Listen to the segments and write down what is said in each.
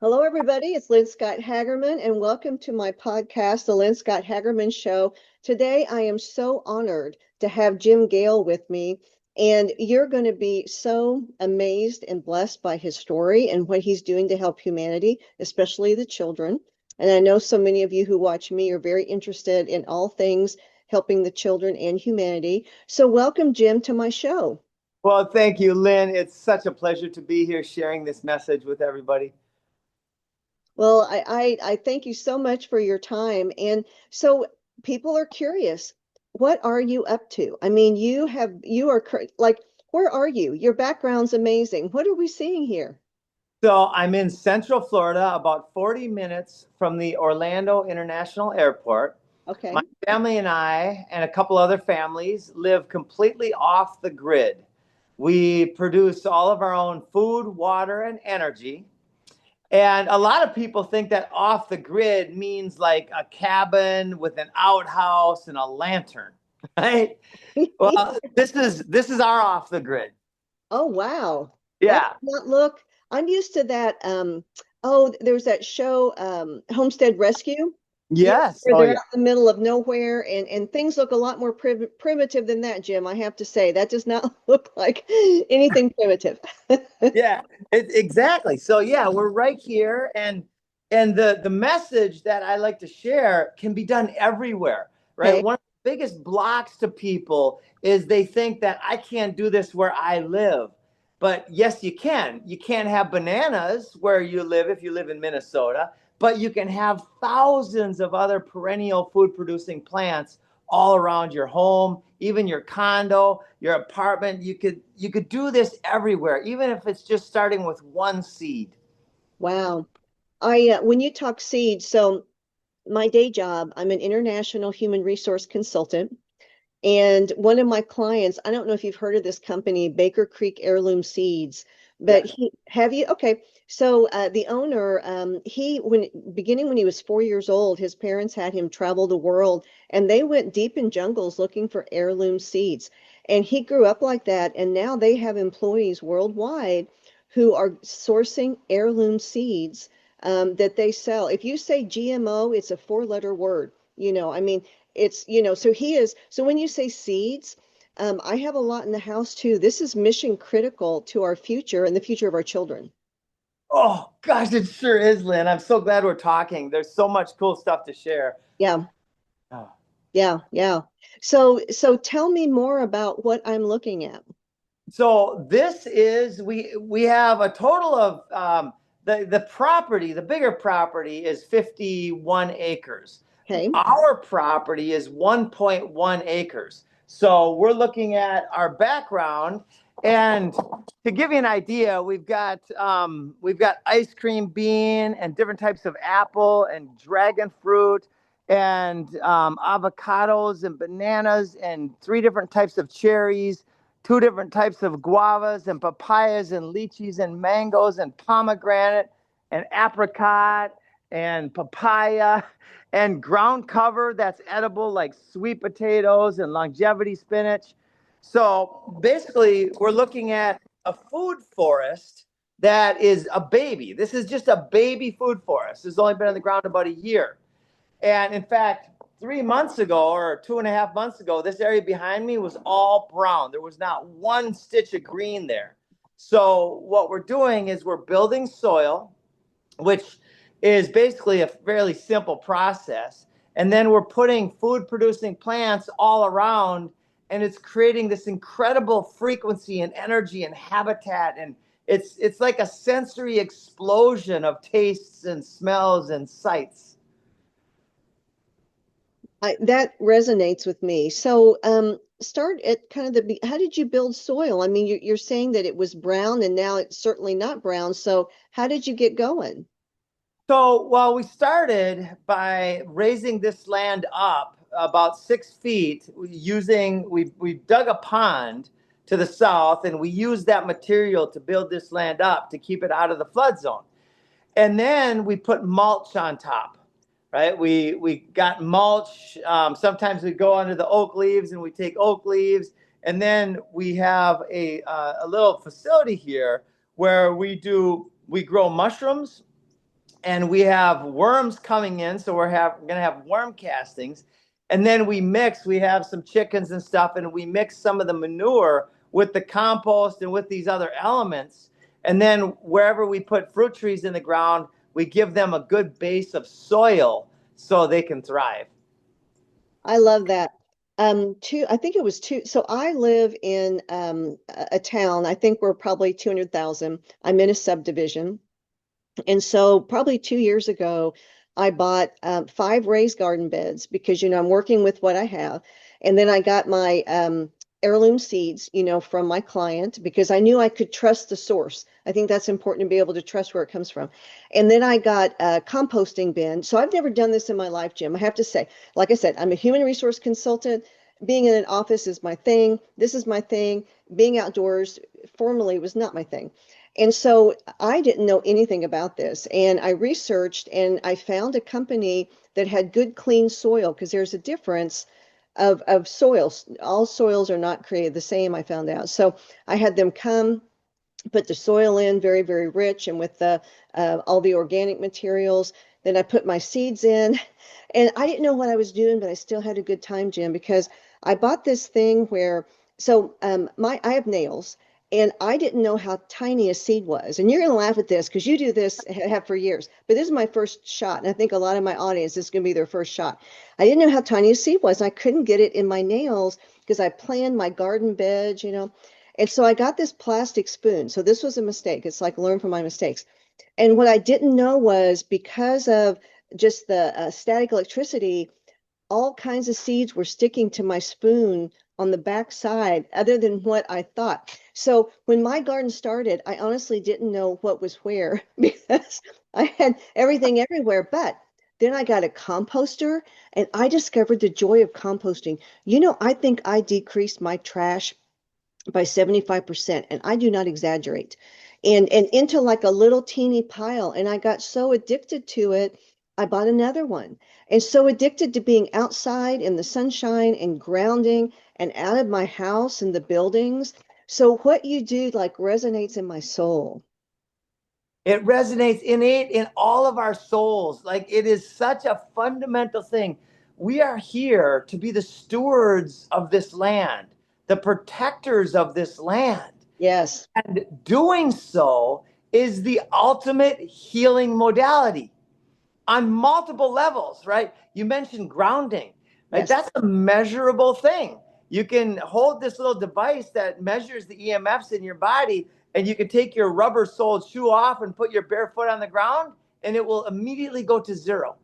Hello, everybody. It's Lynne Scott Haggerman, and welcome to my podcast, The Lynne Scott Haggerman Show. Today, I am so honored to have Jim Gale with me, and you're going to be so amazed and blessed by his story and what he's doing to help humanity, especially the children. And I know so many of you who watch me are very interested in all things helping the children and humanity. So, welcome, Jim, to my show. Well, thank you, Lynn. It's such a pleasure to be here sharing this message with everybody. Well, I thank you so much for your time. And so people are curious, what are you up to? I mean, you are like, where are you? Your background's amazing. What are we seeing here? So I'm in Central Florida, about 40 minutes from the Orlando International Airport. My Okay. family and I and a couple other families live completely off the grid. We produce all of our own food, water, and energy. And a lot of people think that off the grid means like a cabin with an outhouse and a lantern, right? Well, this is our off the grid. Oh, wow. That Yeah. does not look, I'm used to that. Oh, there's that show, Homestead Rescue. Yeah, Yes. where Oh, they're yeah. out in the middle of nowhere and things look a lot more primitive than that, Jim. I have to say, that does not look like anything primitive. Yeah. Exactly. So yeah, we're right here, and the message that I like to share can be done everywhere, right? Okay. One of the biggest blocks to people is they think that I can't do this where I live. But yes, you can. You can't have bananas where you live if you live in Minnesota, but you can have thousands of other perennial food producing plants all around your home, even your condo, your apartment. You could do this everywhere, even if it's just starting with one seed. Wow. I when you talk seeds, so my day job, I'm an international human resource consultant. And one of my clients, I don't know if you've heard of this company, Baker Creek Heirloom Seeds, but Yes. he have you? Okay. So the owner, he when beginning when he was 4 years old, his parents had him travel the world, and they went deep in jungles looking for heirloom seeds. And he grew up like that, and now they have employees worldwide who are sourcing heirloom seeds that they sell. If you say GMO, it's a four-letter word. I mean, so he is. So when you say seeds, I have a lot in the house too. This is mission critical to our future and the future of our children. Oh gosh, it sure is, Lynn. I'm so glad we're talking. There's so much cool stuff to share. Yeah, Oh. yeah, yeah. So tell me more about what I'm looking at. So this is we have a total of the property. The bigger property is 51 acres. Okay. Our property is 1.1 acres. So we're looking at our background, and to give you an idea, we've got ice cream bean and different types of apple and dragon fruit and avocados and bananas and three different types of cherries, two different types of guavas and papayas and lychees and mangoes and pomegranate and apricot and papaya and ground cover that's edible, like sweet potatoes and longevity spinach. So basically, we're looking at a food forest that is a baby. This is just a baby food forest. It's only been on the ground about a year. And in fact, 3 months ago or 2.5 months ago, this area behind me was all brown. There was not one stitch of green there. So what we're doing is we're building soil, which is basically a fairly simple process. And then we're putting food producing plants all around, and it's creating this incredible frequency and energy and habitat. And it's like a sensory explosion of tastes and smells and sights. That resonates with me. So start at kind of how did you build soil? I mean, you're saying that it was brown and now it's certainly not brown. So how did you get going? So, well, we started by raising this land up about 6 feet using, we dug a pond to the south, and we used that material to build this land up to keep it out of the flood zone. And then we put mulch on top, right? We got mulch. Sometimes we go under the oak leaves and we take oak leaves. And then we have a little facility here where we grow mushrooms, and we have worms coming in. So we're going to have worm castings. And then we have some chickens and stuff, and we mix some of the manure with the compost and with these other elements. And then wherever we put fruit trees in the ground, we give them a good base of soil so they can thrive. I love that. I think it was two. So I live in a town. I think we're probably 200,000. I'm in a subdivision. And so probably 2 years ago, I bought five raised garden beds because, I'm working with what I have. And then I got my heirloom seeds, from my client because I knew I could trust the source. I think that's important to be able to trust where it comes from. And then I got a composting bin. So I've never done this in my life, Jim. I have to say, like I said, I'm a human resource consultant. Being in an office is my thing. This is my thing. Being outdoors formerly was not my thing. And so I didn't know anything about this. And I researched and I found a company that had good, clean soil because there's a difference of soils. All soils are not created the same, I found out. So I had them come, put the soil in, very, very rich, and with the all the organic materials. Then I put my seeds in, and I didn't know what I was doing, but I still had a good time, Jim, because I bought this thing where my I have nails, and I didn't know how tiny a seed was. And you're going to laugh at this because you do this have for years, but this is my first shot, and I think a lot of my audience this is going to be their first shot. I didn't know how tiny a seed was. I couldn't get it in my nails because I planned my garden bed. And so I got this plastic spoon. So this was a mistake. It's like learn from my mistakes. And what I didn't know was because of just the static electricity, all kinds of seeds were sticking to my spoon on the back side, other than what I thought. So when my garden started, I honestly didn't know what was where because I had everything everywhere. But then I got a composter and I discovered the joy of composting. I think I decreased my trash by 75%, and I do not exaggerate. And into like a little teeny pile. And I got so addicted to it, I bought another one. And so addicted to being outside in the sunshine and grounding and out of my house and the buildings. So what you do like resonates in my soul. It resonates innate in all of our souls. Like it is such a fundamental thing. We are here to be the stewards of this land, the protectors of this land. Yes. And doing so is the ultimate healing modality on multiple levels, right? You mentioned grounding, right? Yes. That's a measurable thing. You can hold this little device that measures the EMFs in your body, and you can take your rubber soled shoe off and put your bare foot on the ground, and it will immediately go to zero,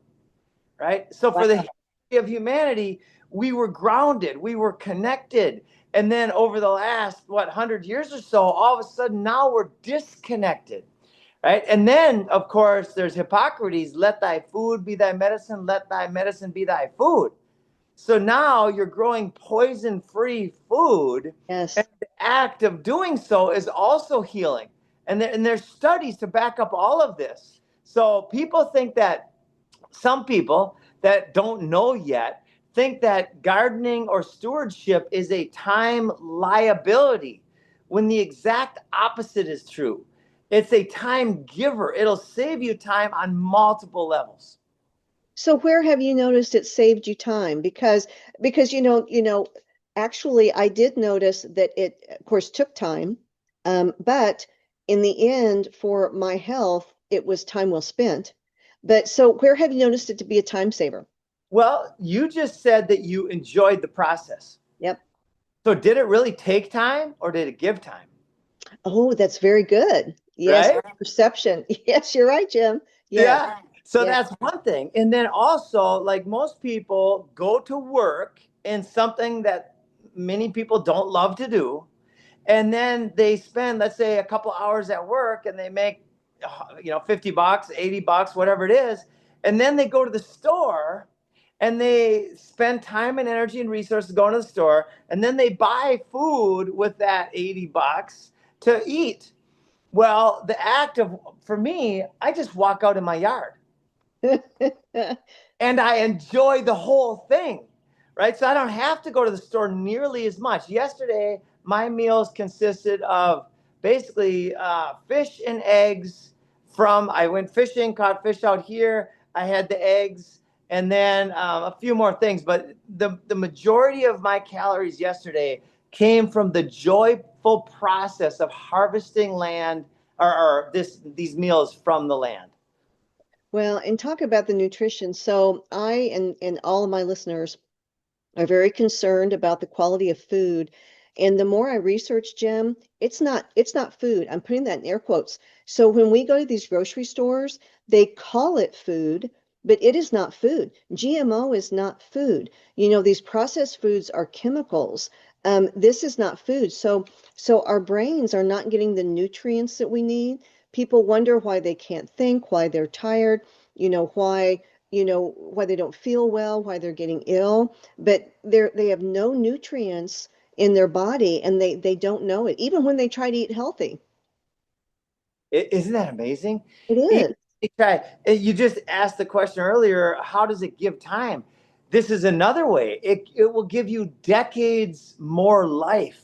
right? So Wow. for the history of humanity, we were grounded, we were connected. And then over the last, 100 years or so, all of a sudden now we're disconnected. Right. And then, of course, there's Hippocrates, let thy food be thy medicine, let thy medicine be thy food. So now you're growing poison free food. And Yes. the act of doing so is also healing. And there's studies to back up all of this. So people think that some people that don't know yet think that gardening or stewardship is a time liability when the exact opposite is true. It's a time giver. It'll save you time on multiple levels. So where have you noticed it saved you time? Because actually I did notice that it of course took time, but in the end for my health it was time well spent. But so where have you noticed it to be a time saver? Well, you just said that you enjoyed the process. Yep. So did it really take time or did it give time? Oh, that's very good. Yes, Right? perception. Yes, you're right, Jim. Yes. Yeah. So Yeah. that's one thing. And then also, like most people go to work in something that many people don't love to do. And then they spend, let's say, a couple hours at work and they make, 50 bucks, 80 bucks, whatever it is. And then they go to the store and they spend time and energy and resources going to the store. And then they buy food with that 80 bucks to eat. Well, the act of, for me, I just walk out in my yard and I enjoy the whole thing, right? So I don't have to go to the store nearly as much. Yesterday, my meals consisted of basically fish and eggs, I went fishing, caught fish out here. I had the eggs, and then a few more things. But the majority of my calories yesterday came from the joyful process of harvesting land or these meals from the land. Well, and talk about the nutrition. So I and all of my listeners are very concerned about the quality of food. And the more I research, Jim, it's not food. I'm putting that in air quotes. So when we go to these grocery stores, they call it food, but it is not food. GMO is not food. These processed foods are chemicals. This is not food. So our brains are not getting the nutrients that we need. People wonder why they can't think, why they're tired, why they don't feel well, why they're getting ill, but they have no nutrients in their body and they don't know it, even when they try to eat healthy. Isn't that amazing? It Even is. you just asked the question earlier, how does it give time? This is another way. It will give you decades more life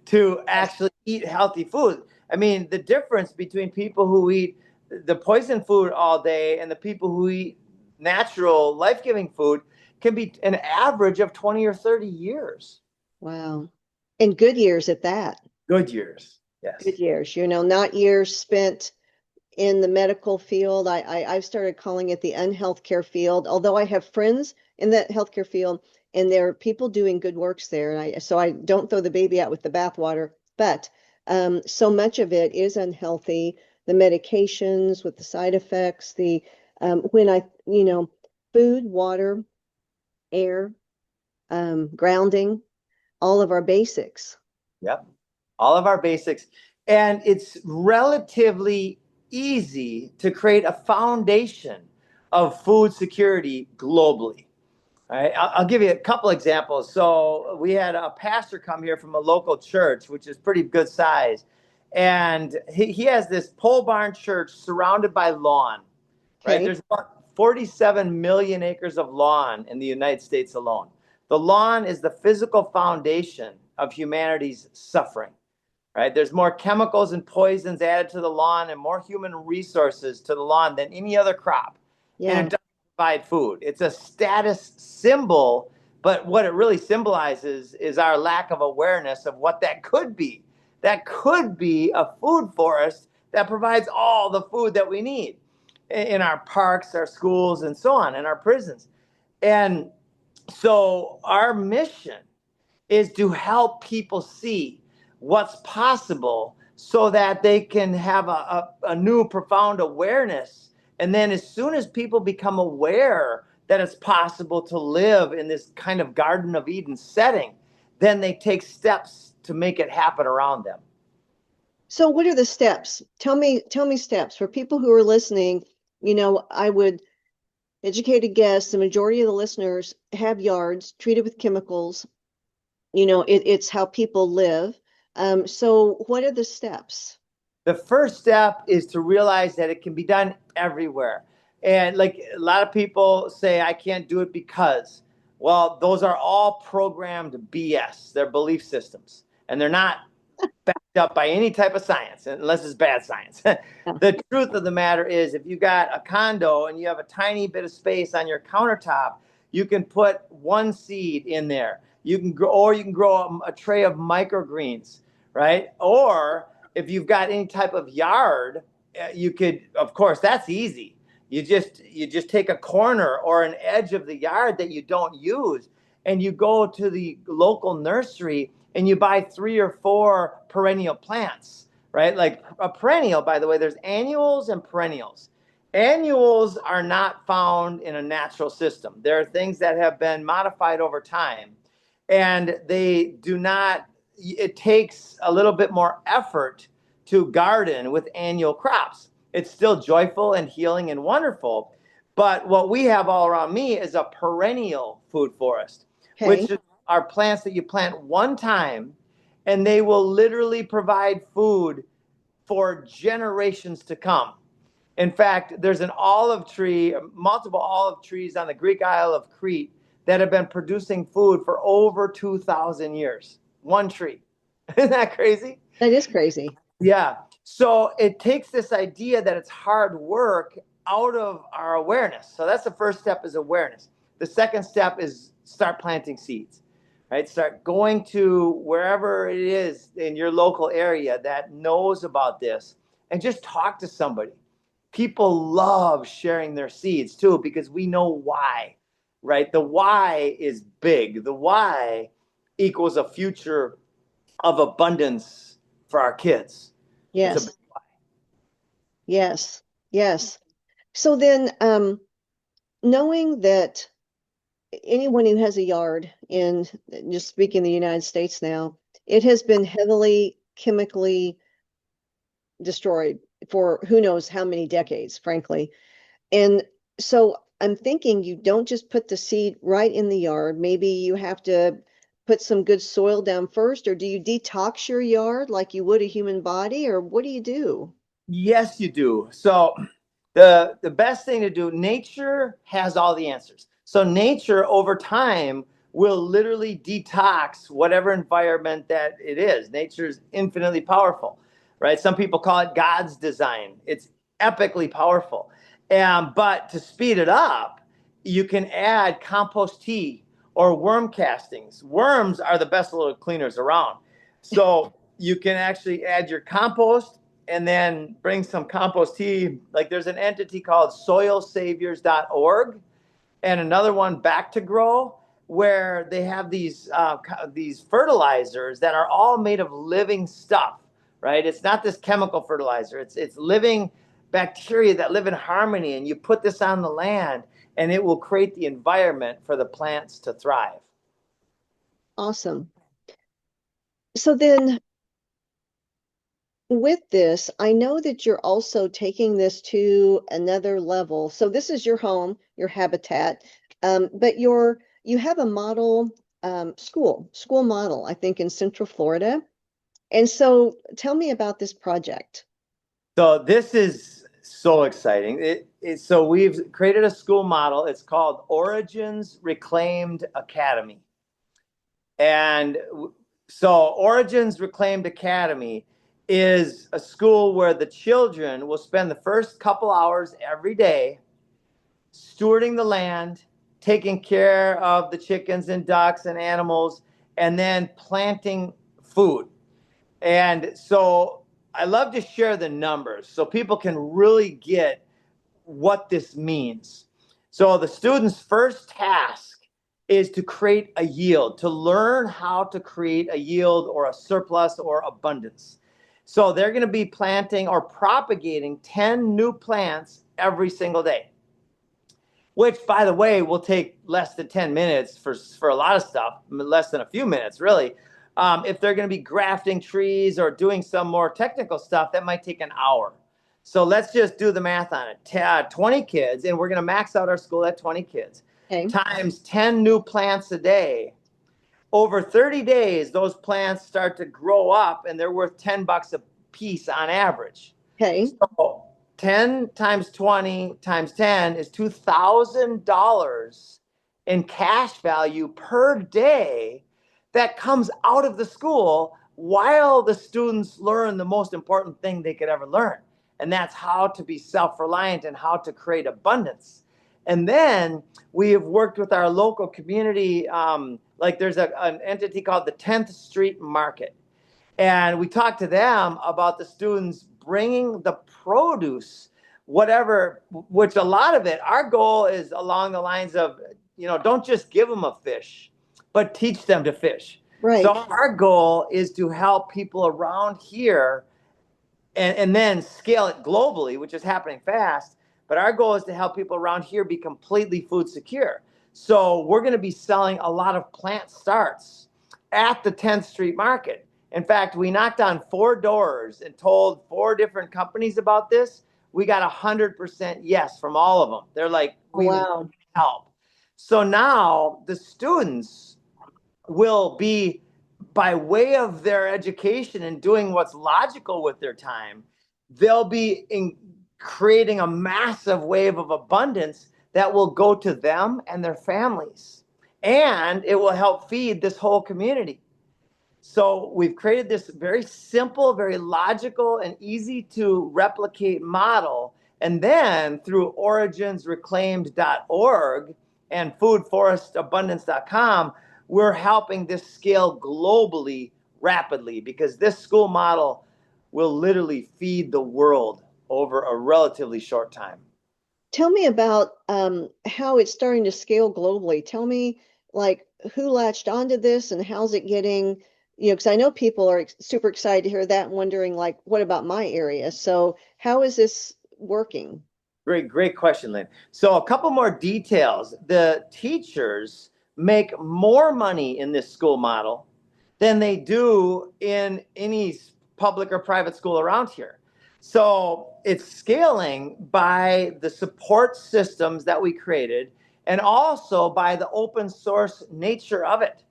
to actually eat healthy food. I mean, the difference between people who eat the poison food all day and the people who eat natural, life-giving food can be an average of 20 or 30 years. Wow. And good years at that. Good years. Good Yes. years, not years spent in the medical field. I've started calling it the unhealthcare field, although I have friends in that healthcare field and there are people doing good works there. And so I don't throw the baby out with the bathwater, but so much of it is unhealthy. The medications with the side effects, when food, water, air, grounding, all of our basics. Yep. All of our basics. And it's relatively easy to create a foundation of food security globally. All right. I'll give you a couple examples. So we had a pastor come here from a local church, which is pretty good size. And he has this pole barn church surrounded by lawn, right? Okay. There's about 47 million acres of lawn in the United States alone. The lawn is the physical foundation of humanity's suffering, right? There's more chemicals and poisons added to the lawn and more human resources to the lawn than any other crop. And it Yeah. doesn't provide food. It's a status symbol, but what it really symbolizes is our lack of awareness of what that could be. That could be a food forest that provides all the food that we need in our parks, our schools, and so on, in our prisons. And so our mission is to help people see what's possible so that they can have a new profound awareness. And then as soon as people become aware that it's possible to live in this kind of Garden of Eden setting, then they take steps to make it happen around them. So what are the steps? Tell me steps for people who are listening. I would educate a guess. The majority of the listeners have yards treated with chemicals. It's how people live. So what are the steps? The first step is to realize that it can be done everywhere. And like a lot of people say, I can't do it because, well, those are all programmed BS. They're belief systems, and they're not backed up by any type of science, unless it's bad science. Yeah. The truth of the matter is, if you got a condo and you have a tiny bit of space on your countertop, you can put one seed in there. You can grow, or you can grow a tray of microgreens, right? Or if you've got any type of yard, you could, of course, that's easy. You just take a corner or an edge of the yard that you don't use, and you go to the local nursery and you buy 3 or 4 perennial plants, right? Like a perennial, by the way, there's annuals and perennials. Annuals are not found in a natural system. There are things that have been modified over time, and they do not, it takes a little bit more effort to garden with annual crops. It's still joyful and healing and wonderful. But what we have all around me is a perennial food forest, Okay. which are plants that you plant one time and they will literally provide food for generations to come. In fact, there's an olive tree, multiple olive trees on the Greek Isle of Crete that have been producing food for over 2,000 years. One tree. Isn't that crazy? That is crazy. Yeah. So it takes this idea that it's hard work out of our awareness. So that's the first step, is awareness. The second step is start planting seeds, right? Start going to wherever it is in your local area that knows about this and just talk to somebody. People love sharing their seeds too, because we know why, right? The why is big. The why equals a future of abundance for our kids. It's a big Yes. why. Yes. Yes. So then, knowing that anyone who has a yard in, just speaking the United States now, it has been heavily chemically destroyed for who knows how many decades, frankly. And so I'm thinking you don't just put the seed right in the yard. Maybe you have to put some good soil down first, or do you detox your yard like you would a human body, or what do you do? Yes, you do. So the best thing to do, nature has all the answers. So nature over time will literally detox whatever environment that it is. Nature is infinitely powerful, right? Some people call it God's design. It's epically powerful. But to speed it up, you can add compost tea or worm castings. Worms are the best little cleaners around. So you can actually add your compost and then bring some compost tea. Like there's an entity called soilsaviors.org and another one, Back to Grow, where they have these fertilizers that are all made of living stuff, right? It's not this chemical fertilizer. It's living bacteria that live in harmony, and you put this on the land and it will create the environment for the plants to thrive. Awesome. So then with this, I know that you're also taking this to another level. So this is your home, your habitat, but you have a model school model, I think, in Central Florida. And so tell me about this project. So this is so exciting. So we've created a school model. It's called Origins Reclaimed Academy. And so Origins Reclaimed Academy is a school where the children will spend the first couple hours every day stewarding the land, taking care of the chickens and ducks and animals, and then planting food. And so I love to share the numbers so people can really get what this means. So the student's first task is to create a yield, to learn how to create a yield or a surplus or abundance. So they're going to be planting or propagating 10 new plants every single day, which, by the way, will take less than 10 minutes for a lot of stuff, less than a few minutes, really. If they're going to be grafting trees or doing some more technical stuff, that might take an hour. So let's just do the math on it. 20 kids, and we're going to max out our school at 20 kids, Okay. times 10 new plants a day. Over 30 days, those plants start to grow up, and they're worth $10 a piece on average. Okay. So 10 times 20 times 10 is $2,000 in cash value per day that comes out of the school while the students learn the most important thing they could ever learn. And that's how to be self-reliant and how to create abundance. And then we have worked with our local community. Like there's an entity called the 10th Street Market. And we talked to them about the students bringing the produce, whatever, which a lot of it, our goal is along the lines of, don't just give them a fish, but teach them to fish. So Right. our goal is to help people around here and then scale it globally, which is happening fast. But our goal is to help people around here be completely food secure. So we're going to be selling a lot of plant starts at the 10th Street Market. In fact, we knocked on 4 doors and told 4 different companies about this. We got 100% yes from all of them. They're like, Oh, we want wow. help. So now the students will be, by way of their education and doing what's logical with their time, they'll be creating a massive wave of abundance that will go to them and their families. And it will help feed this whole community. So we've created this very simple, very logical, and easy to replicate model. And then through originsreclaimed.org and foodforestabundance.com, we're helping this scale globally rapidly, because this school model will literally feed the world over a relatively short time. Tell me about how it's starting to scale globally. Tell me, like, who latched onto this and how's it getting, because I know people are super excited to hear that and wondering, like, what about my area? So, how is this working? Great question, Lynn. So a couple more details. The teachers make more money in this school model than they do in any public or private school around here. So it's scaling by the support systems that we created and also by the open source nature of it.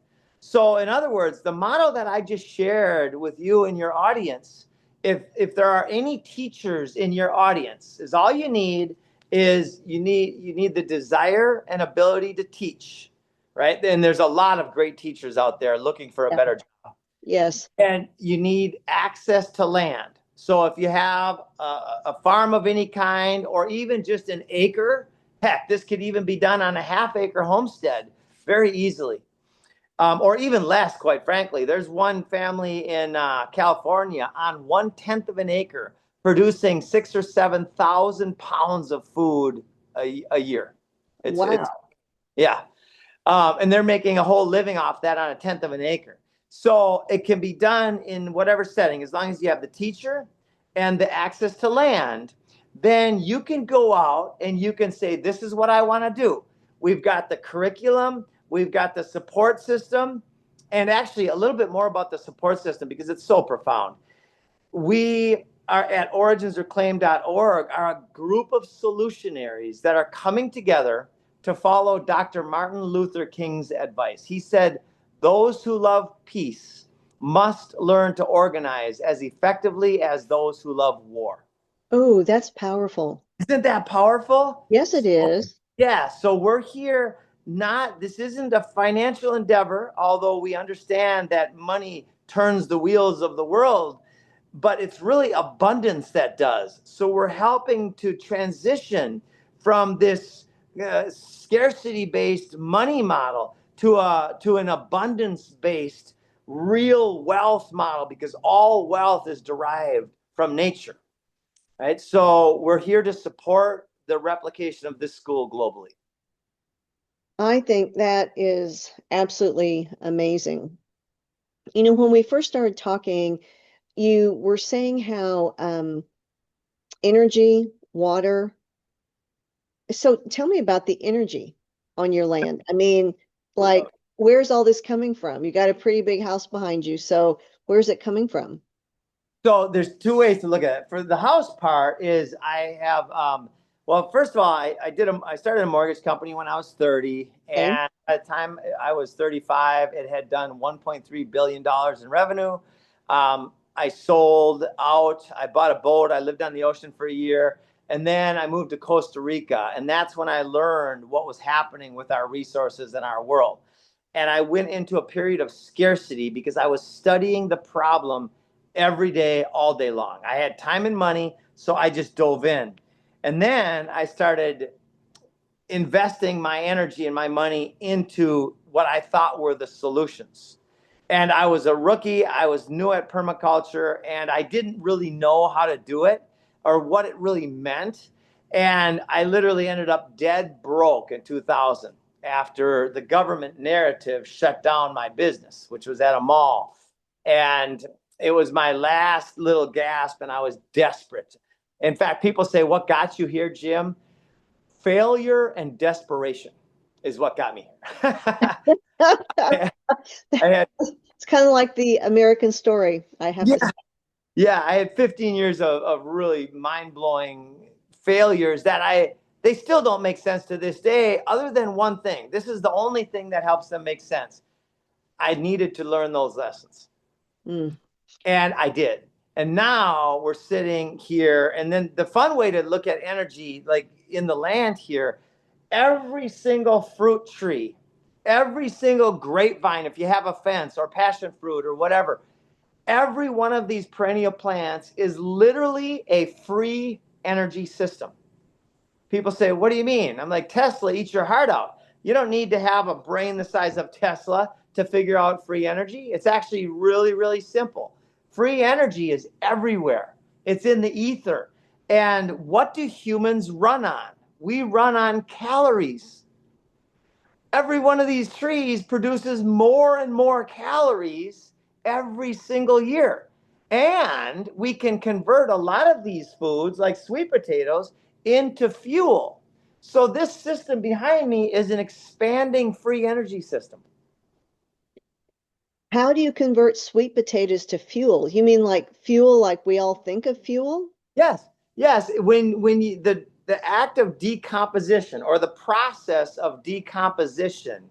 So in other words, the model that I just shared with you and your audience, if there are any teachers in your audience, is all you need is you need the desire and ability to teach, right? And there's a lot of great teachers out there looking for a Yeah. better job. Yes. And you need access to land. So if you have a farm of any kind, or even just an acre, heck, this could even be done on a half-acre homestead very easily. Or even less, quite frankly. There's one family in California on 1/10 of an acre producing 6,000 or 7,000 pounds of food a year. It's Wow. yeah, and they're making a whole living off that on 1/10 of an acre. So it can be done in whatever setting, as long as you have the teacher and the access to land. Then you can go out and you can say, "This is what I want to do." We've got the curriculum. We've got the support system, and actually a little bit more about the support system because it's so profound. We are at originsreclaimed.org are a group of solutionaries that are coming together to follow Dr. Martin Luther King's advice. He said, "Those who love peace must learn to organize as effectively as those who love war." Oh, that's powerful. Isn't that powerful? Yes, it is. Yeah, so we're here this isn't a financial endeavor, although we understand that money turns the wheels of the world, but it's really abundance that does. So we're helping to transition from this scarcity-based money model to an abundance-based real wealth model, because all wealth is derived from nature, right? So we're here to support the replication of this school globally. I think that is absolutely amazing. When we first started talking, you were saying how energy, water. So tell me about the energy on your land. I mean, like, where's all this coming from? You got a pretty big house behind you, so where's it coming from? So there's two ways to look at it. For the house part is I have, well, first of all, I started a mortgage company when I was 30. Okay. And at the time I was 35, it had done $1.3 billion in revenue. I sold out. I bought a boat. I lived on the ocean for a year. And then I moved to Costa Rica. And that's when I learned what was happening with our resources in our world. And I went into a period of scarcity because I was studying the problem every day, all day long. I had time and money, so I just dove in. And then I started investing my energy and my money into what I thought were the solutions. And I was a rookie. I was new at permaculture, and I didn't really know how to do it or what it really meant. And I literally ended up dead broke in 2000 after the government narrative shut down my business, which was at a mall. And it was my last little gasp, and I was desperate. In fact, people say, "What got you here, Jim?" Failure and desperation is what got me here. I had, It's kind of like the American story, I have yeah, to say. yeah, I had 15 years of really mind-blowing failures they still don't make sense to this day, other than one thing. This is the only thing that helps them make sense. I needed to learn those lessons. Mm. And I did. And now we're sitting here. And then the fun way to look at energy, like in the land here, every single fruit tree Every single grapevine, if you have a fence or passion fruit or whatever, every one of these perennial plants is literally a free energy system. People say, what do you mean? I'm like, Tesla eats your heart out. You don't need to have a brain the size of Tesla to figure out free energy. It's actually really, really simple. Free energy is everywhere. It's in the ether. And what do humans run on? We run on calories. Every one of these trees produces more and more calories every single year. And we can convert a lot of these foods, like sweet potatoes, into fuel. So this system behind me is an expanding free energy system. How do you convert sweet potatoes to fuel? You mean like fuel, like we all think of fuel? Yes, yes. When the act of decomposition or the process of decomposition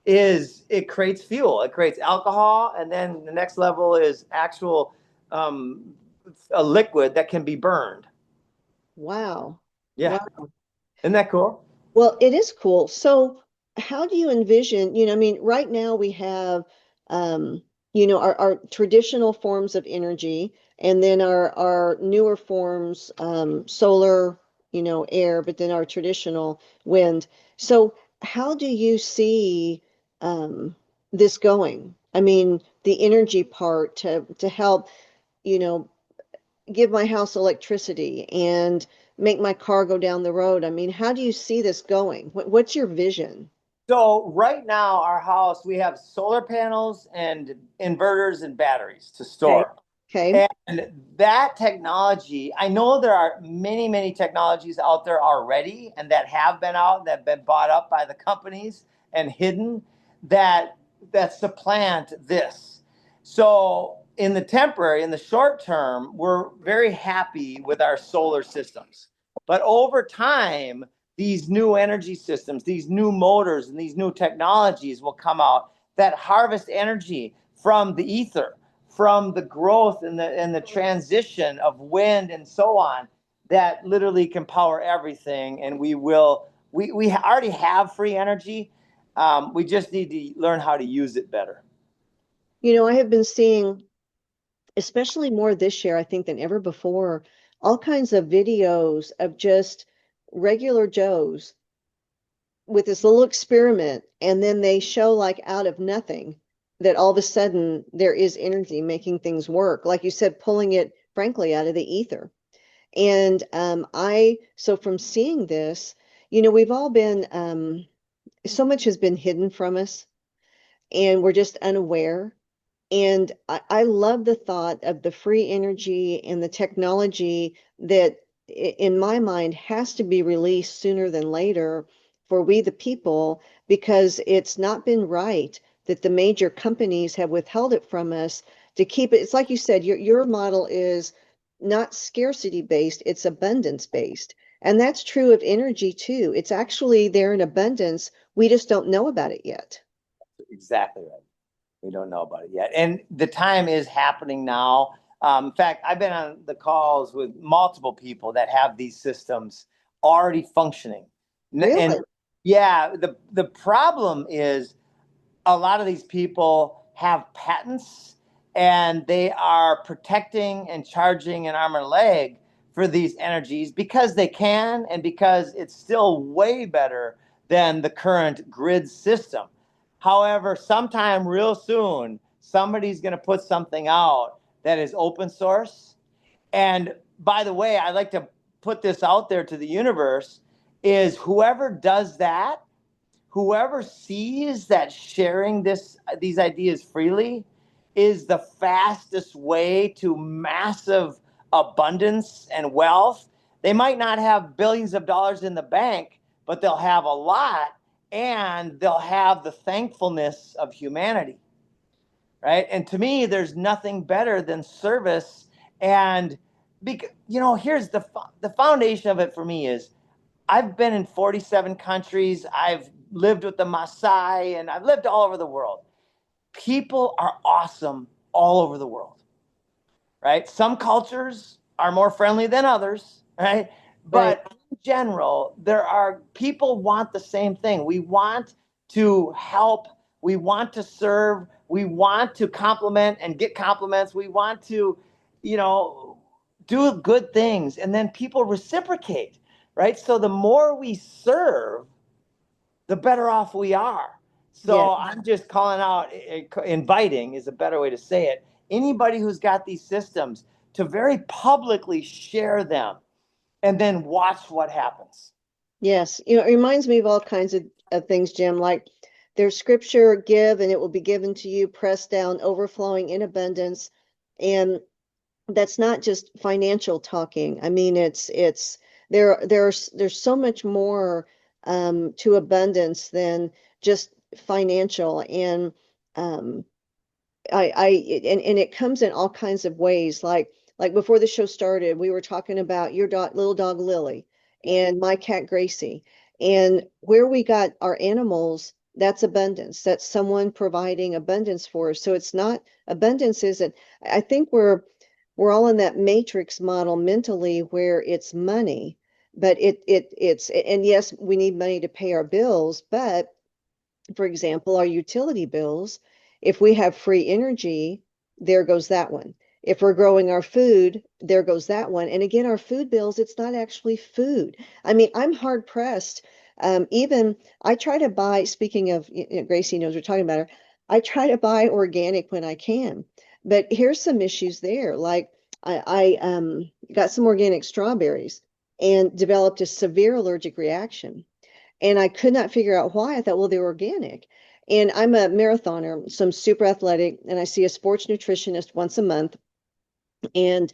is it creates fuel. It creates alcohol, and then the next level is actual um, a liquid that can be burned. Wow. Yeah, Wow. isn't that cool? Well, it is cool. So, how do you envision, I mean, right now we have, um, our traditional forms of energy, and then our newer forms, solar, air, but then our traditional wind. So, how do you see this going? I mean, the energy part to help, you know, give my house electricity and make my car go down the road. I mean, how do you see this going? What's your vision? So right now, our house, we have solar panels and inverters and batteries to Okay. store. Okay. And that technology, I know there are many, many technologies out there already and that have been out, that have been bought up by the companies and hidden that supplant this. So in the short term, we're very happy with our solar systems. But over time, these new energy systems, these new motors, and these new technologies will come out that harvest energy from the ether, from the growth and the transition of wind and so on, that literally can power everything. And we already have free energy. We just need to learn how to use it better. I have been seeing, especially more this year, I think, than ever before, all kinds of videos of just regular Joes with this little experiment, and then they show like out of nothing that all of a sudden there is energy making things work. Like you said, pulling it, frankly, out of the ether. And so from seeing this, we've all been, so much has been hidden from us, and we're just unaware. And I love the thought of the free energy and the technology that, in my mind, has to be released sooner than later for we the people, because it's not been right that the major companies have withheld it from us to keep it. It's like you said, your model is not scarcity based, it's abundance based. And that's true of energy too. It's actually there in abundance. We just don't know about it yet. Exactly right. We don't know about it yet. And the time is happening now. In fact, I've been on the calls with multiple people that have these systems already functioning. And Really? yeah, the problem is a lot of these people have patents and they are protecting and charging an arm and a leg for these energies because they can and because it's still way better than the current grid system. However, sometime real soon, somebody's going to put something out that is open source. And by the way, I like to put this out there to the universe is whoever does that, whoever sees that sharing these ideas freely is the fastest way to massive abundance and wealth. They might not have billions of dollars in the bank, but they'll have a lot, and they'll have the thankfulness of humanity, right? And to me, there's nothing better than service. And because, here's the foundation of it for me is I've been in 47 countries. I've lived with the Maasai, and I've lived all over the world. People are awesome all over the world, right? Some cultures are more friendly than others, right? Right. But in general, there are people want the same thing. We want to help. We want to serve. We want to compliment and get compliments. We want to, you know, do good things, and then people reciprocate, right? So the more we serve, the better off we are. Yeah. So I'm just calling out, inviting is a better way to say it. Anybody who's got these systems to very publicly share them and then watch what happens. Yes. It reminds me of all kinds of things, Jim, like there's scripture, give and it will be given to you, pressed down, overflowing in abundance. And that's not just financial talking. I mean, there's so much more to abundance than just financial. And um, I and it comes in all kinds of ways. Like before the show started, we were talking about your dog, little dog Lily, and my cat Gracie, and where we got our animals. That's abundance. That's someone providing abundance for us. So it's not abundance isn't. I think we're all in that matrix model mentally where it's money, but it's and yes, we need money to pay our bills, but for example, our utility bills, if we have free energy, there goes that one. If we're growing our food, there goes that one. And again, our food bills, it's not actually food. I mean, I'm hard pressed. Even I try to buy, speaking of, Gracie knows we're talking about her, I try to buy organic when I can. But here's some issues there. Like I got some organic strawberries and developed a severe allergic reaction. And I could not figure out why. I thought, well, they're organic. And I'm a marathoner, so I'm super athletic, and I see a sports nutritionist once a month, and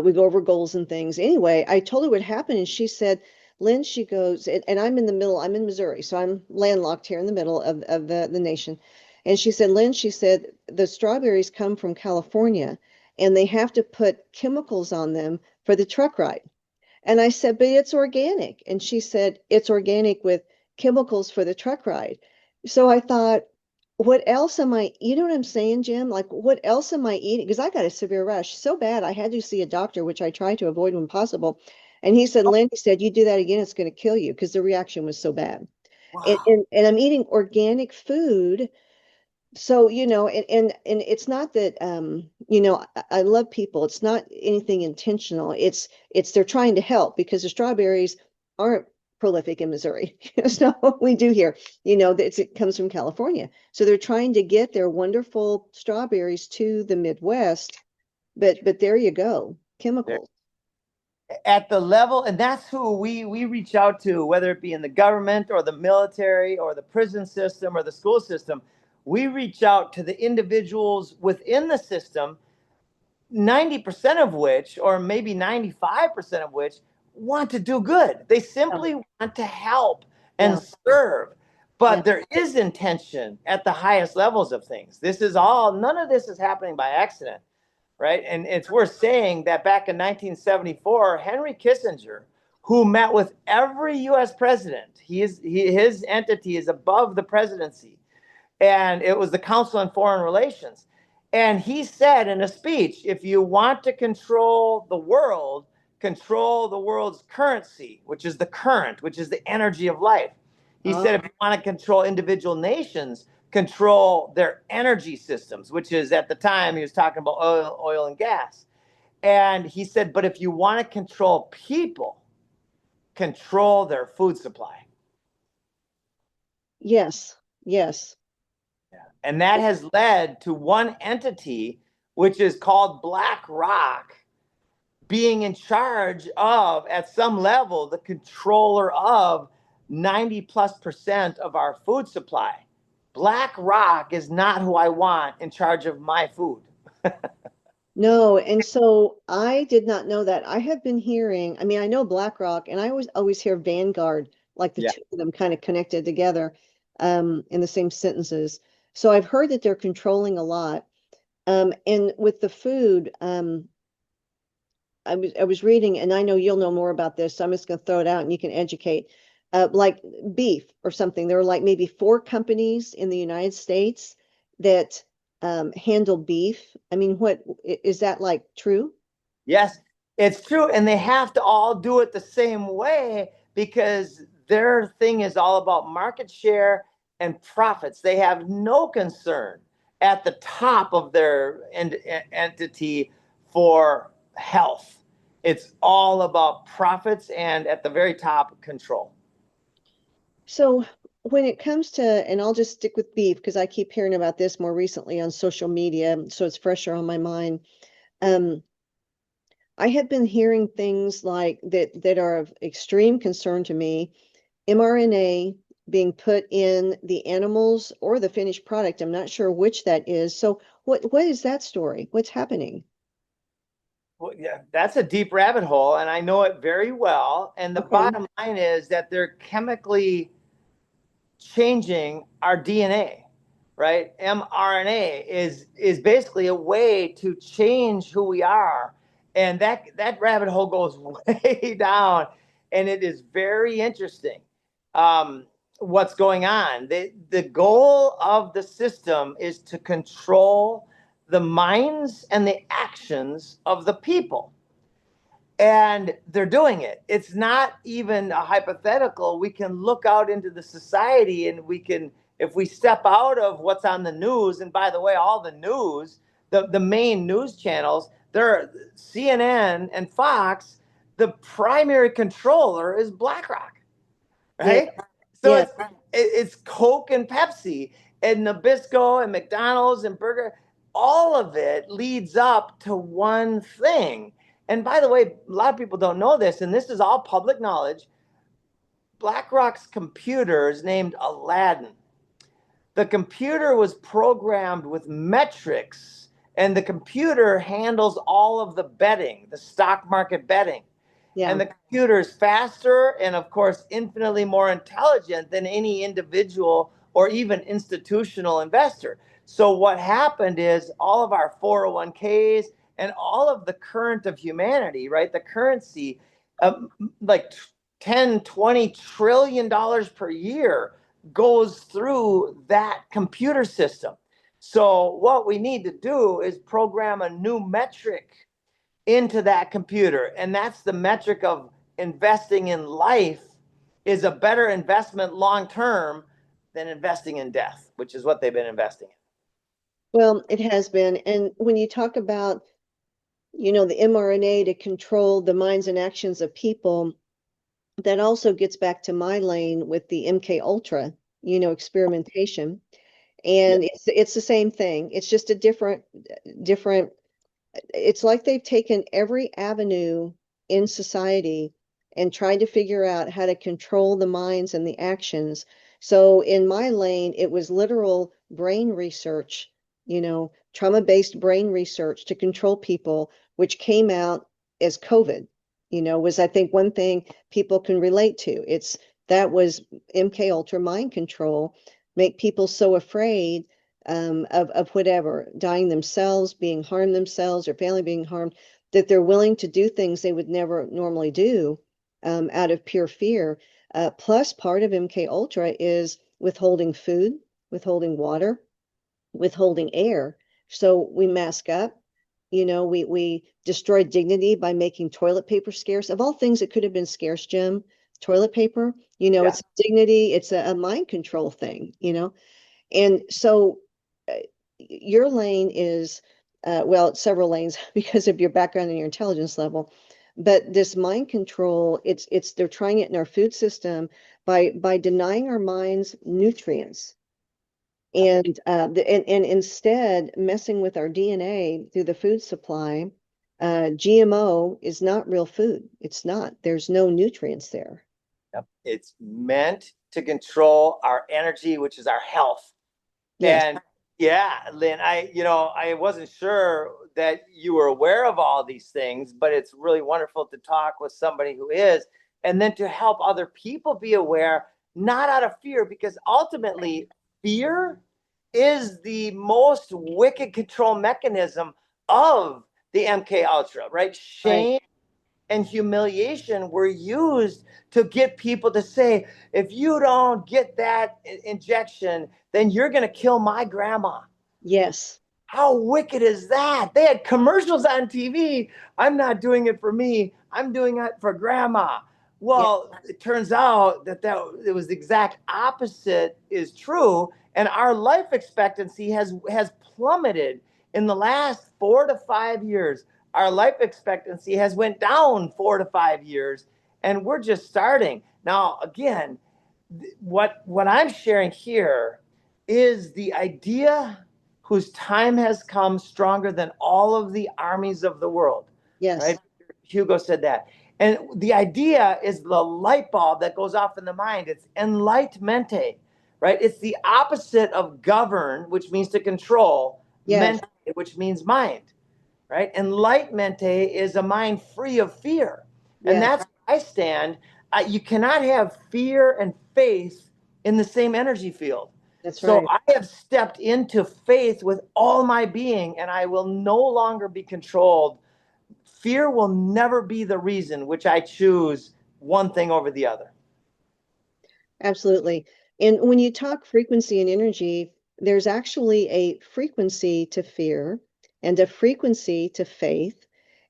we go over goals and things. Anyway, I told her what happened, and she said, Lynn, she goes, and I'm in the middle, I'm in Missouri, so I'm landlocked here in the middle of the nation. And she said, Lynn, she said, the strawberries come from California, and they have to put chemicals on them for the truck ride. And I said, but it's organic. And she said, it's organic with chemicals for the truck ride. So I thought, what else am I, you know what I'm saying, Jim? Like, what else am I eating? Because I got a severe rash so bad, I had to see a doctor, which I tried to avoid when possible. And he said, Lynn, he said, you do that again, it's going to kill you because the reaction was so bad. And, Wow. and, and I'm eating organic food, so and it's not that I love people. It's not anything intentional. It's they're trying to help because the strawberries aren't prolific in Missouri. It's not what we do here. It comes from California, so they're trying to get their wonderful strawberries to the Midwest. But there you go, chemicals. At the level, and that's who we reach out to, whether it be in the government or the military or the prison system or the school system. We reach out to the individuals within the system, 90% of which, or maybe 95% of which, want to do good. They Yeah, simply want to help and yeah, serve. yeah. But there is intention at the highest levels of things. None of this is happening by accident, right? And it's worth saying that back in 1974, Henry Kissinger, who met with every U.S. president, his entity is above the presidency, and it was the Council on Foreign Relations. And he said in a speech, if you want to control the world's currency, which is the current, which is the energy of life. He Oh, said, if you want to control individual nations, control their energy systems, which is at the time he was talking about oil and gas. And he said, but if you want to control people, control their food supply. yes, yes. And that has led to one entity, which is called BlackRock, being in charge of, at some level, the controller of 90+% of our food supply. BlackRock is not who I want in charge of my food. No, and so I did not know that. I have been hearing, I mean, I know BlackRock, and I always hear Vanguard, like the Yeah. two of them kind of connected together in the same sentences. So I've heard that they're controlling a lot. And with the food, I was reading, and I know you'll know more about this, so I'm just going to throw it out and you can educate. Like beef or something. There are like maybe four companies in the United States that handle beef. I mean, what is that like true? Yes, it's true. And they have to all do it the same way because their thing is all about market share and profits. They have no concern at the top of their entity for health. It's all about profits and at the very top, control. So when it comes to, and I'll just stick with beef because I keep hearing about this more recently on social media, so it's fresher on my mind. Um, I have been hearing things like that are of extreme concern to me. mRNA being put in the animals or the finished product. I'm not sure which that is. So what is that story? What's happening? Well, yeah, that's a deep rabbit hole, and I know it very well. And the Okay. bottom line is that they're chemically changing our DNA, right? mRNA is basically a way to change who we are, and that rabbit hole goes way down, and it is very interesting. What's going on? The goal of the system is to control the minds and the actions of the people, and they're doing it. It's not even a hypothetical. We can look out into the society, and we can, if we step out of what's on the news, and by the way, all the news, the main news channels, they're CNN and Fox, the primary controller is BlackRock, Yeah. right? So Yeah. it's Coke and Pepsi and Nabisco and McDonald's and Burger. All of it leads up to one thing. And by the way, a lot of people don't know this, and this is all public knowledge. BlackRock's computer is named Aladdin. The computer was programmed with metrics, and the computer handles all of the betting, the stock market betting. Yeah. And the computer is faster and, of course, infinitely more intelligent than any individual or even institutional investor. So what happened is all of our 401ks and all of the current of humanity, right? The currency, like 10, 20 trillion dollars per year goes through that computer system. So what we need to do is program a new metric into that computer. And that's the metric of investing in life is a better investment long term than investing in death, which is what they've been investing in. Well, it has been. And when you talk about, the mRNA to control the minds and actions of people, that also gets back to my lane with the MK Ultra, experimentation. Yeah. And it's the same thing. It's just a different it's like they've taken every avenue in society and tried to figure out how to control the minds and the actions. So in my lane, it was literal brain research, trauma-based brain research to control people, which came out as COVID, was I think one thing people can relate to. That was MK Ultra mind control, make people so afraid of whatever, dying themselves, being harmed themselves, or family being harmed, that they're willing to do things they would never normally do out of pure fear. Plus, part of MK Ultra is withholding food, withholding water, withholding air. So we mask up. We destroy dignity by making toilet paper scarce. Of all things that could have been scarce, Jim, toilet paper, Yeah. it's dignity, it's a mind control thing. And so your lane is, well, it's several lanes because of your background and your intelligence level. But this mind control, they're trying it in our food system by denying our minds nutrients and instead messing with our DNA through the food supply. GMO is not real food. It's not. There's no nutrients there. Yep. It's meant to control our energy, which is our health. Yes. And yeah, Lynn, I wasn't sure that you were aware of all these things, but it's really wonderful to talk with somebody who is, and then to help other people be aware, not out of fear, because ultimately fear is the most wicked control mechanism of the MK Ultra, right? Right. Shame and humiliation were used to get people to say, if you don't get that injection, then you're going to kill my grandma. Yes. How wicked is that? They had commercials on TV. I'm not doing it for me. I'm doing it for grandma. Yeah. Well, it turns out that it was the exact opposite is true, and our life expectancy has plummeted in the last 4 to 5 years. Our life expectancy has went down 4 to 5 years, and we're just starting now. Again, what I'm sharing here is the idea whose time has come stronger than all of the armies of the world, Yes. right? Hugo said that. And the idea is the light bulb that goes off in the mind. It's enlightenmente, right? It's the opposite of govern, which means to control, Yes. mente, which means mind, right? Enlightenmente is a mind free of fear. And Yes. that's where I stand. You cannot have fear and faith in the same energy field. That's So right. I have stepped into faith with all my being, and I will no longer be controlled. Fear will never be the reason which I choose one thing over the other. Absolutely. And when you talk frequency and energy, there's actually a frequency to fear and a frequency to faith.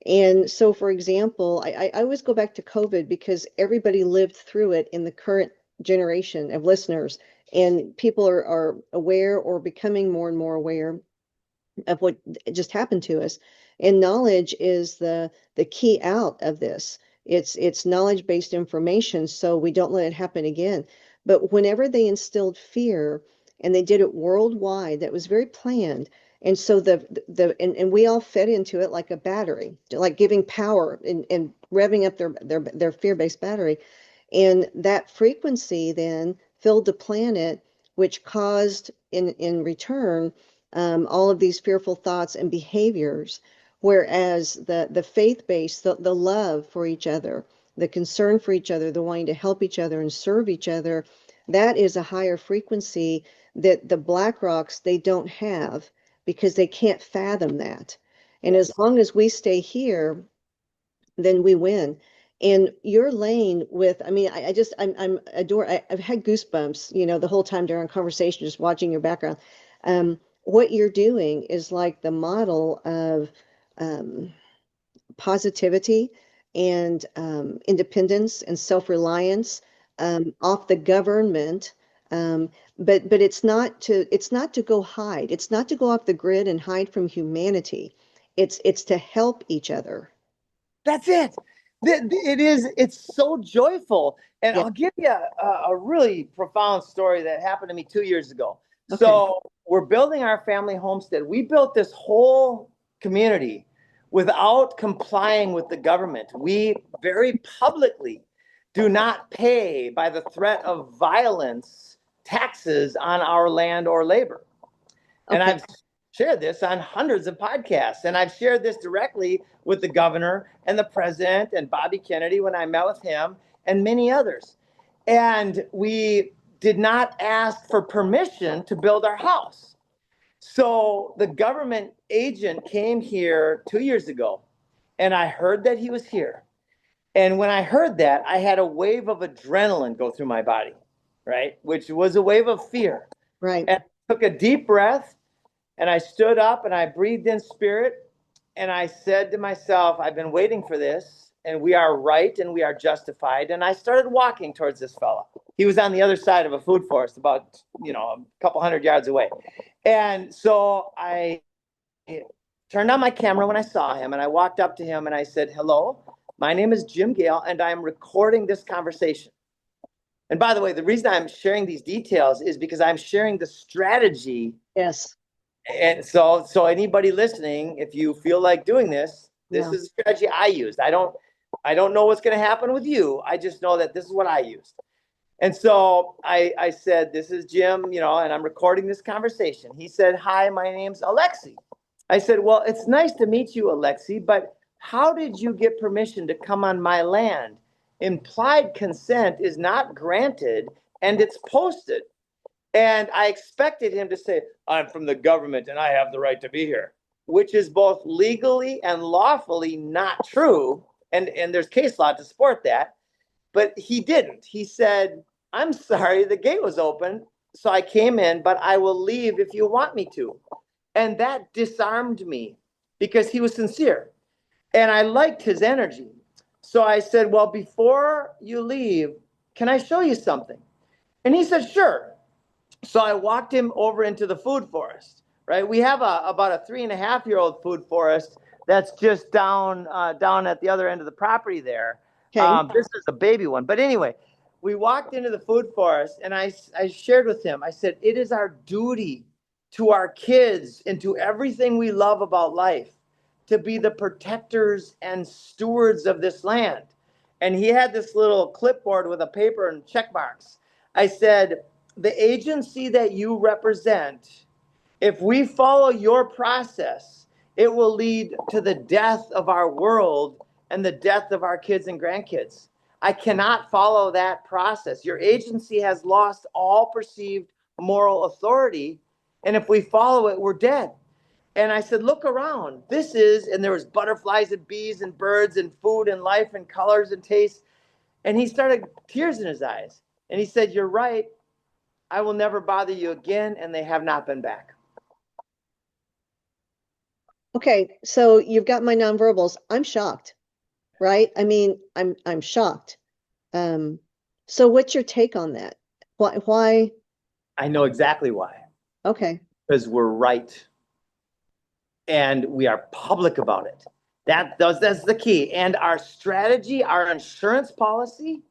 And so, for example, I always go back to COVID because everybody lived through it in the current generation of listeners, and people are aware or becoming more and more aware of what just happened to us. And knowledge is the key out of this. It's knowledge based information, so we don't let it happen again. But whenever they instilled fear, and they did it worldwide, that was very planned. And so and we all fed into it like a battery, like giving power and revving up their fear-based battery. And that frequency then filled the planet, which caused in return all of these fearful thoughts and behaviors. Whereas the faith based, the love for each other, the concern for each other, the wanting to help each other and serve each other, that is a higher frequency that the Black Rocks they don't have because they can't fathom that. And as Yes. long as we stay here, then we win. And you're laying with, I mean, I just, I'm adore, I've had goosebumps, the whole time during conversation, just watching your background. What you're doing is like the model of um, positivity and independence and self-reliance off the government. Um, but it's not to go hide. It's not to go off the grid and hide from humanity. It's to help each other. That's it. It is. It's so joyful. And Yeah. I'll give you a really profound story that happened to me 2 years ago. Okay. So we're building our family homestead. We built this whole community without complying with the government. We very publicly do not pay, by the threat of violence, taxes on our land or labor. And Okay. I've shared this on hundreds of podcasts. And I've shared this directly with the governor and the president and Bobby Kennedy when I met with him and many others. And we did not ask for permission to build our house. So the government agent came here 2 years ago, and I heard that he was here. And when I heard that, I had a wave of adrenaline go through my body, right? Which was a wave of fear. Right. And I took a deep breath, and I stood up and I breathed in spirit. And I said to myself, I've been waiting for this, and we are right and we are justified. And I started walking towards this fella. He was on the other side of a food forest, about, a couple 100 yards away. And so I turned on my camera when I saw him, and I walked up to him and I said, hello, my name is Jim Gale, and I'm recording this conversation. And by the way, the reason I'm sharing these details is because I'm sharing the strategy. Yes. And so anybody listening, if you feel like doing this, this Yeah. is a strategy I used. I don't know what's going to happen with you. I just know that this is what I used. And so I said, this is Jim, and I'm recording this conversation. He said, hi, my name's Alexi. I said, well, it's nice to meet you, Alexi, but how did you get permission to come on my land? Implied consent is not granted, and it's posted. And I expected him to say, I'm from the government and I have the right to be here, which is both legally and lawfully not true. And there's case law to support that. But he didn't. He said, I'm sorry, the gate was open. So I came in, but I will leave if you want me to. And that disarmed me because he was sincere. And I liked his energy. So I said, well, before you leave, can I show you something? And he said, sure. So I walked him over into the food forest, right? We have about a 3.5-year-old food forest that's just down at the other end of the property there. Okay. This is a baby one. But anyway, we walked into the food forest, and I shared with him, I said, it is our duty to our kids and to everything we love about life to be the protectors and stewards of this land. And he had this little clipboard with a paper and check marks. I said, the agency that you represent, if we follow your process, it will lead to the death of our world and the death of our kids and grandkids. I cannot follow that process. Your agency has lost all perceived moral authority. And if we follow it, we're dead. And I said, look around. This is, and there was butterflies and bees and birds and food and life and colors and taste. And he started tears in his eyes. And he said, you're right. I will never bother you again. And they have not been back. Okay, so you've got my nonverbals. I'm shocked, right? I mean, I'm shocked. So what's your take on that? Why? I know exactly why. Okay. Because we're right. And we are public about it. That's the key. And our strategy, our insurance policy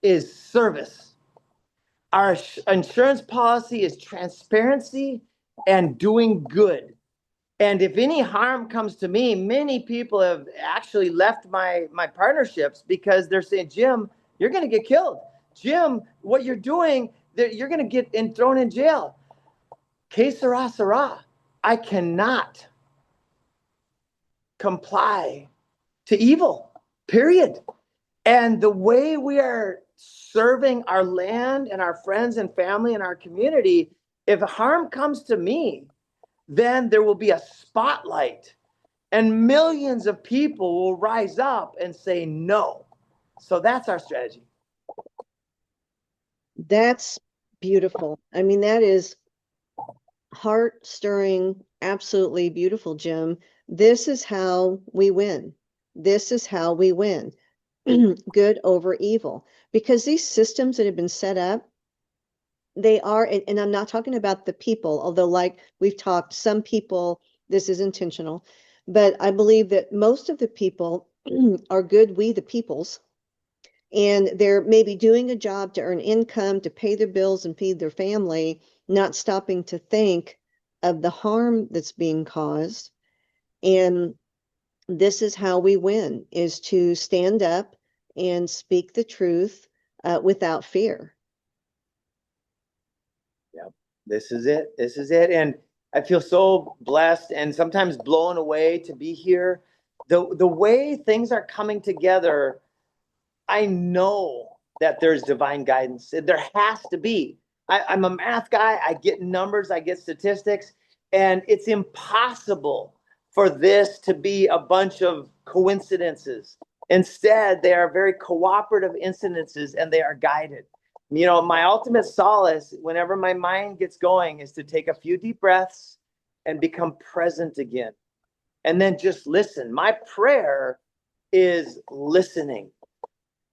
is service. Our insurance policy is transparency and doing good. And if any harm comes to me, many people have actually left my partnerships because they're saying, Jim, you're going to get killed. Jim, what you're doing, you're going to get thrown in jail. Que sera, sera. I cannot comply to evil, period. And the way we are serving our land and our friends and family and our community, if harm comes to me, then there will be a spotlight and millions of people will rise up and say no. So that's our strategy. That's beautiful. I mean, that is heart-stirring, absolutely beautiful, Jim. This is how we win. This is how we win. Good over evil. Because these systems that have been set up, they are, and I'm not talking about the people, although like we've talked, some people, this is intentional, but I believe that most of the people are good, we the peoples, and they're maybe doing a job to earn income, to pay their bills and feed their family, not stopping to think of the harm that's being caused. And this is how we win, is to stand up and speak the truth without fear. Yeah, this is it. This is it. And I feel so blessed and sometimes blown away to be here. The way things are coming together, I know that there's divine guidance. There has to be. I'm a math guy. I get numbers, I get statistics, and it's impossible for this to be a bunch of coincidences. Instead, they are very cooperative incidences and they are guided. You know, my ultimate solace whenever my mind gets going is to take a few deep breaths and become present again. And then just listen. My prayer is listening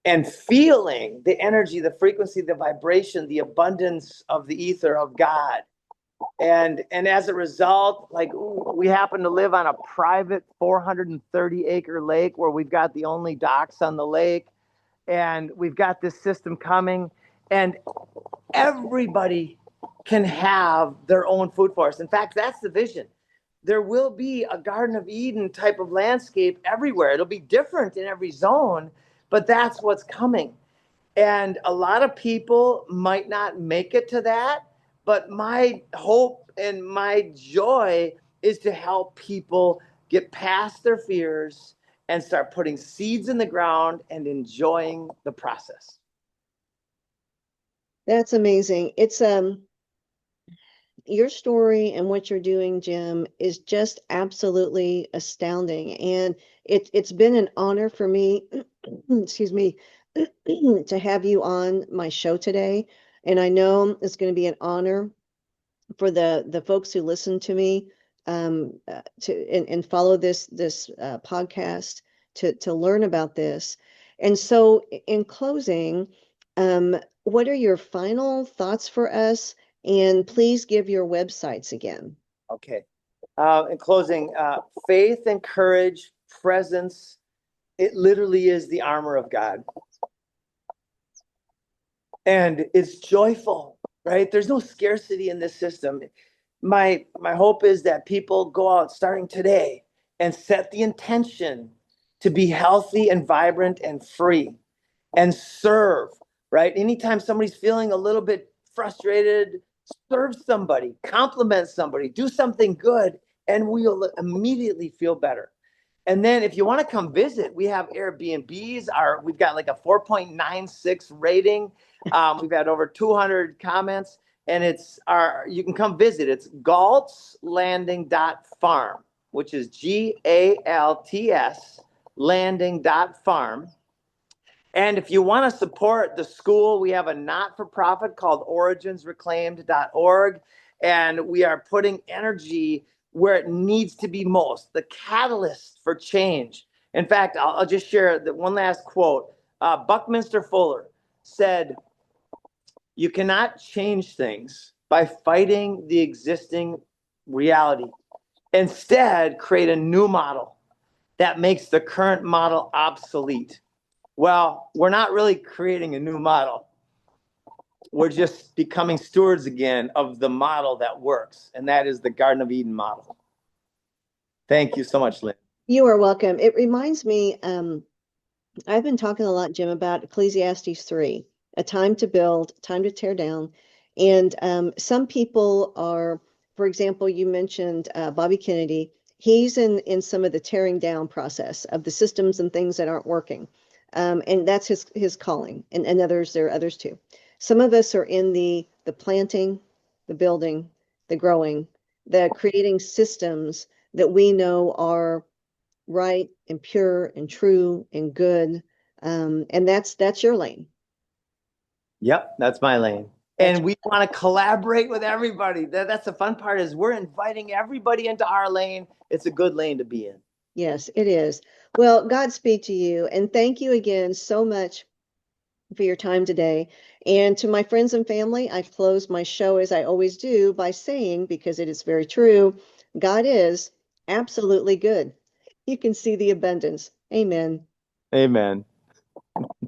and feeling the energy, the frequency, the vibration, the abundance of the ether of God. And as a result, like we happen to live on a private 430-acre lake where we've got the only docks on the lake, and we've got this system coming, and everybody can have their own food forest. In fact, that's the vision. There will be a Garden of Eden type of landscape everywhere. It'll be different in every zone, but that's what's coming. And a lot of people might not make it to that, but my hope and my joy is to help people get past their fears and start putting seeds in the ground and enjoying the process. That's amazing. It's your story and what you're doing, Jim, is just absolutely astounding. And it's been an honor for me, excuse me, to have you on my show today. And I know it's going to be an honor for the folks who listen to me to and follow this podcast. to learn about this. And so, in closing, what are your final thoughts for us? And please give your websites again. Okay. In closing, faith and courage, presence, it literally is the armor of God. And it's joyful, right? There's no scarcity in this system. My hope is that people go out starting today and set the intention to be healthy and vibrant and free and serve, right? Anytime somebody's feeling a little bit frustrated, serve somebody, compliment somebody, do something good, and we'll immediately feel better. And then if you want to come visit, we have Airbnbs. We've got like a 4.96 rating. We've had over 200 comments, and you can come visit. It's Galt.Landing.Farm, which is GALTS landing.farm. And if you want to support the school, we have a not-for-profit called originsreclaimed.org, and we are putting energy where it needs to be most, the catalyst for change. In fact, I'll just share the one last quote. Buckminster Fuller said, "You cannot change things by fighting the existing reality. Instead, create a new model that makes the current model obsolete." Well, we're not really creating a new model. We're just becoming stewards again of the model that works, and that is the Garden of Eden model. Thank you so much, Lynn. You are welcome. It reminds me, I've been talking a lot, Jim, about Ecclesiastes 3, a time to build, time to tear down. And some people are, for example, you mentioned Bobby Kennedy. He's in some of the tearing down process of the systems and things that aren't working. And that's his calling. And others, there are others too. Some of us are in the planting, the building, the growing, the creating systems that we know are right and pure and true and good. And that's your lane. Yep, that's my lane. That's And we want to collaborate with everybody. That's the fun part is we're inviting everybody into our lane. It's a good lane to be in. yes, it is. Well, Godspeed to you. And thank you again so much for your time today. And to my friends and family, I close my show as I always do by saying, because it is very true, God is absolutely good. You can see the abundance. Amen. Amen.